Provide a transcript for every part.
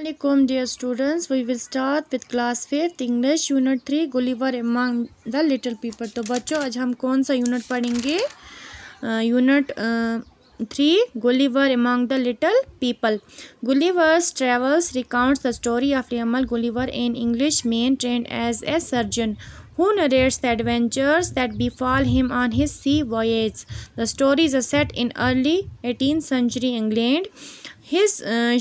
Assalamualaikum dear students, we will start with class 5th English unit 3 Gulliver among the little people। तो बच्चों आज हम कौन सा यूनिट पढ़ेंगे? Unit 3 Gulliver among the little people। Gulliver's travels recounts the story of Yamal Gulliver, an Englishman trained as a surgeon who narrates the adventures that befall him on his sea voyage. The story is set in early 18th century England. His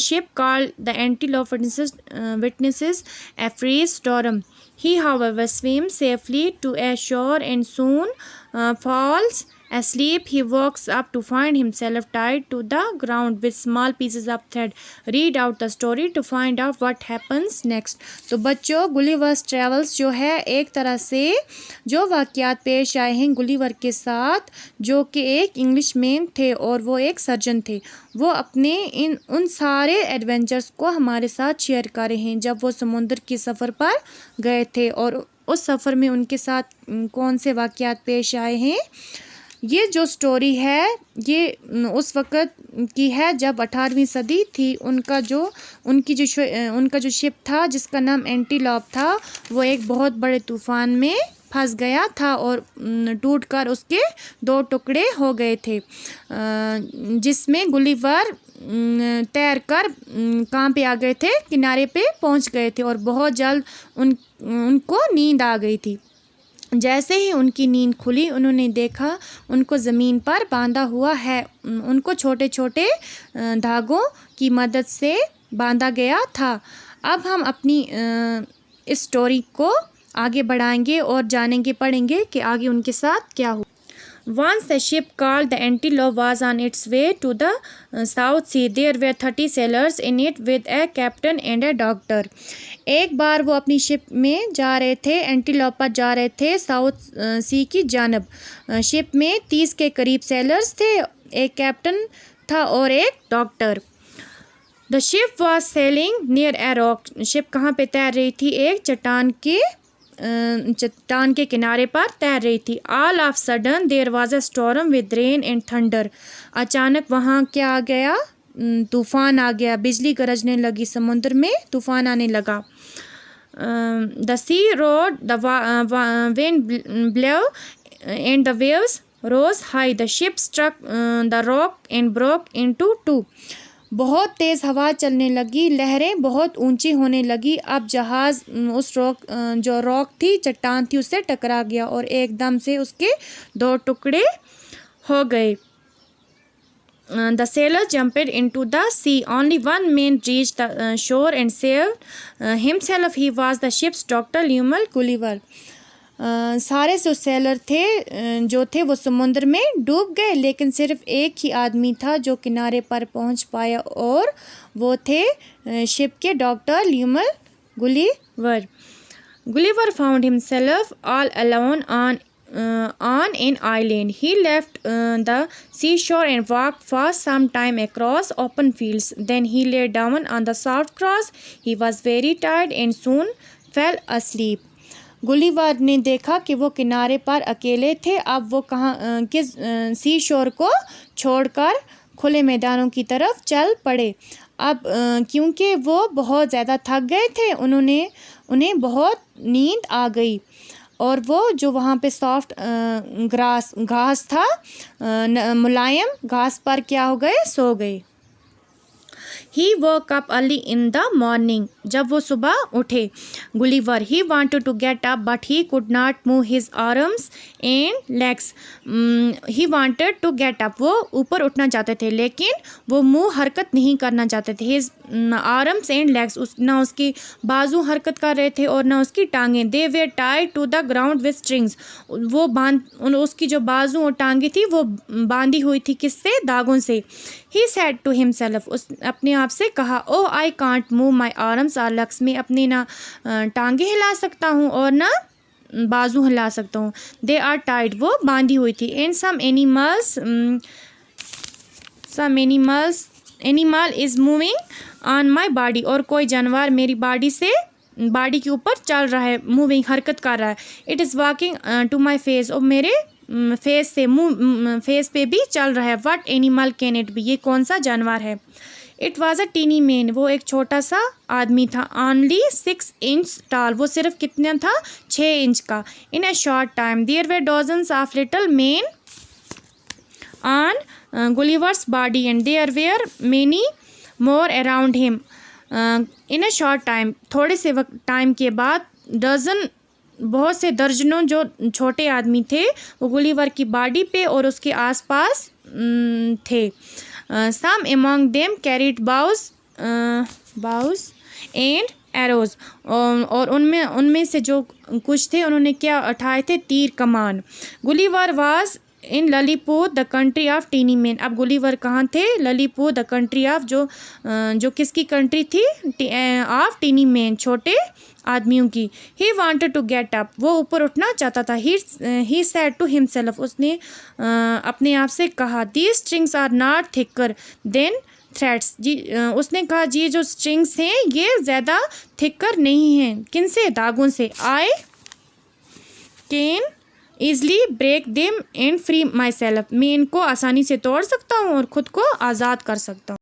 ship, called the Antelope, witnesses a freeze storm. He, however, swims safely to a shore and soon falls asleep. He wakes up to find himself tied to the ground with small pieces of thread. Read out the story to find out what happens next। तो बच्चों Gulliver's travels जो है एक तरह से जो वाक़यात पेश आए हैं गुलिवर के साथ, जो कि एक इंग्लिशमैन थे और वो एक सर्जन थे, वो अपने उन सारे एडवेंचर्स को हमारे साथ शेयर कर रहे हैं जब वो समुद्र के सफ़र पर गए थे और उस सफ़र में उनके साथ कौन से वाक़यात पेश आए हैं। ये जो स्टोरी है ये उस वक़्त की है जब 18वीं सदी थी। उनका जो शिप था जिसका नाम एंटीलॉप था, वो एक बहुत बड़े तूफ़ान में फंस गया था और टूटकर उसके 2 टुकड़े हो गए थे, जिसमें गुलिवर तैरकर कहाँ पे आ गए थे, किनारे पे पहुंच गए थे और बहुत जल्द उनको नींद आ गई थी। जैसे ही उनकी नींद खुली उन्होंने देखा उनको ज़मीन पर बांधा हुआ है। उनको छोटे छोटे धागों की मदद से बांधा गया था। अब हम अपनी इस स्टोरी को आगे बढ़ाएंगे और जानेंगे पढ़ेंगे कि आगे उनके साथ क्या हुआ। Once the ship called the Antelope was on its way to the South Sea. There were 30 sailors in it with a captain and a doctor. एक बार वो अपनी शिप में जा रहे थे, एंटीलोप पर जा रहे थे साउथ सी की जानब। शिप में 30 के करीब सेलर्स थे, एक कैप्टन था और एक doctor. The ship was sailing near a rock. Ship कहाँ पे तैर रही थी? एक चट्टान के किनारे पर तैर रही थी। All of sudden there was a storm with rain and thunder. अचानक वहाँ क्या आ गया? तूफ़ान आ गया, बिजली गरजने लगी, समुद्र में तूफ़ान आने लगा। The sea roared, the wind blew and the waves rose high. The ship struck the rock and broke into two. बहुत तेज़ हवा चलने लगी, लहरें बहुत ऊंची होने लगी। अब जहाज़ उस जो रॉक थी, चट्टान थी, उससे टकरा गया और एकदम से उसके 2 टुकड़े हो गए। The sailors jumped into the sea. Only one man reached the shore and saved himself. He was the ship's doctor, Yamal Gulliver. सारे जो सेलर थे जो थे वो समुद्र में डूब गए, लेकिन सिर्फ एक ही आदमी था जो किनारे पर पहुंच पाया और वो थे शिप के doctor Lemuel Gulliver. Gulliver found himself all alone on an island. He left the seashore and walked for some time across open fields. Then he lay down on the soft grass. He was very tired and soon fell asleep. Gulliver ने देखा कि वो किनारे पर अकेले थे। अब वो किस सी शोर को छोड़कर खुले मैदानों की तरफ चल पड़े। अब क्योंकि वो बहुत ज़्यादा थक गए थे, उन्हें बहुत नींद आ गई और वो जो वहाँ पे सॉफ्ट घास था, मुलायम घास पर क्या हो गए, सो गए। He woke up early in the morning. जब वो सुबह उठे, Gulliver, he wanted to get up but he could not move his arms and legs. He wanted to get up. वो ऊपर उठना चाहते थे लेकिन वो मुंह हरकत नहीं करना चाहते थे। His arms and legs, ना उसकी बाजू हरकत कर रहे थे और ना उसकी टांगें। They were tied to the ground with strings. वो उसकी जो बाजू और टांगें थी वो बांधी हुई थी, किससे? धागों से। He said to himself, उस अपने आप से कहा, Oh, I can't move my arms or legs. मैं अपनी ना टांगे हिला सकता हूँ और ना बाजू हिला सकता हूँ। They are tied. वो बांधी हुई थी। And some animal is moving on my body. और कोई जानवर मेरी बॉडी के ऊपर चल रहा है, मूविंग हरकत कर रहा है। It is walking to my face. और मेरे फेस पे भी चल रहा है। What animal can it be? ये कौन सा जानवर है? It was a tiny man, वो एक छोटा सा आदमी था। ऑनली 6 इंच टॉल, वो सिर्फ कितना था, 6 इंच का। In a short time there were dozens of little man on Gulliver's body and there were many more around him. In a short time, थोड़े से वक्त टाइम के बाद डजन, बहुत से दर्जनों जो छोटे आदमी थे वो गुलिवर की बॉडी पे और उसके आसपास थे। Some among them carried bows and arrows, और उनमें से जो कुछ थे उन्होंने क्या उठाए थे, तीर कमान। Gulliver was in Lilliput the country of tiny man. अब गुलिवर कहाँ थे, ललीपुर द कंट्री ऑफ, जो किसकी कंट्री थी, ऑफ टीनी मैन, छोटे आदमियों की। He wanted to get up, वो ऊपर उठना चाहता था। ही सेड टू हिमसेल्फ, उसने अपने आप से कहा, these strings are not thicker than threads, जी उसने कहा जी जो स्ट्रिंग्स हैं ये ज़्यादा थिकर नहीं हैं, किन से, धागों से। I can easily break them and free myself, मैं इनको आसानी से तोड़ सकता हूँ और ख़ुद को आज़ाद कर सकता हूँ।